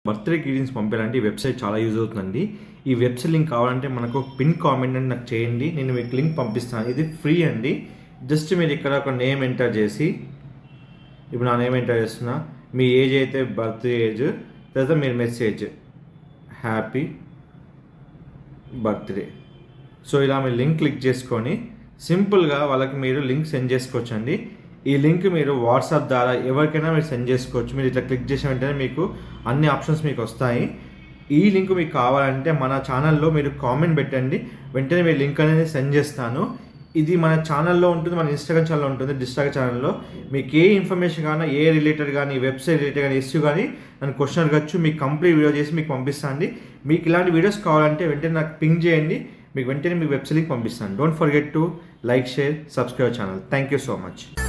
Birthday greetings పంపాలంటే ఈ website చాలా యూజ్ అవుతుందండి. ఈ వెబ్సైట్ లింక్ కావాలంటే మనకు పిన్ కామెంట్ అని నాకు చేయండి, నేను మీకు లింక్ పంపిస్తాను. ఇది ఫ్రీ అండి. జస్ట్ మీరు ఇక్కడ ఒక నేమ్ ఎంటర్ చేసి, ఇప్పుడు నా నేమ్ ఎంటర్ చేస్తున్నా, మీ ఏజ్ అయితే బర్త్డే ఏజ్, తర్వాత మీరు మెసేజ్ హ్యాపీ బర్త్డే. సో ఇలా మీరు లింక్ క్లిక్ చేసుకొని సింపుల్గా వాళ్ళకి మీరు లింక్ సెండ్ చేసుకోవచ్చండి. ఈ లింక్ మీరు వాట్సాప్ ద్వారా ఎవరికైనా మీరు సెండ్ చేసుకోవచ్చు. మీరు ఇట్లా క్లిక్ చేసిన వెంటనే మీకు అన్ని ఆప్షన్స్ మీకు వస్తాయి. ఈ లింక్ మీకు కావాలంటే మన ఛానల్లో మీరు కామెంట్ పెట్టండి, వెంటనే మీరు లింక్ అనేది సెండ్ చేస్తాను. ఇది మన ఛానల్లో ఉంటుంది, మన ఇన్స్టాగ్రామ్ ఛానల్లో ఉంటుంది. డిస్ట్రాక్ ఛానల్లో మీకు ఏ ఇన్ఫర్మేషన్ కానీ, ఏ రిలేటెడ్ కానీ, వెబ్సైట్ రిలేటెడ్ కానీ, ఇష్యూ కానీ నన్ను క్వశ్చన్ అడగచ్చు. మీకు కంప్లీట్ వీడియో చేసి మీకు పంపిస్తాను. మీకు ఇలాంటి వీడియోస్ కావాలంటే వెంటనే నాకు పింగ్ చేయండి, మీకు వెంటనే మీకు వెబ్సైట్ లింక్ పంపిస్తాను. Don't forget to like, share, subscribe channel. Thank you so much.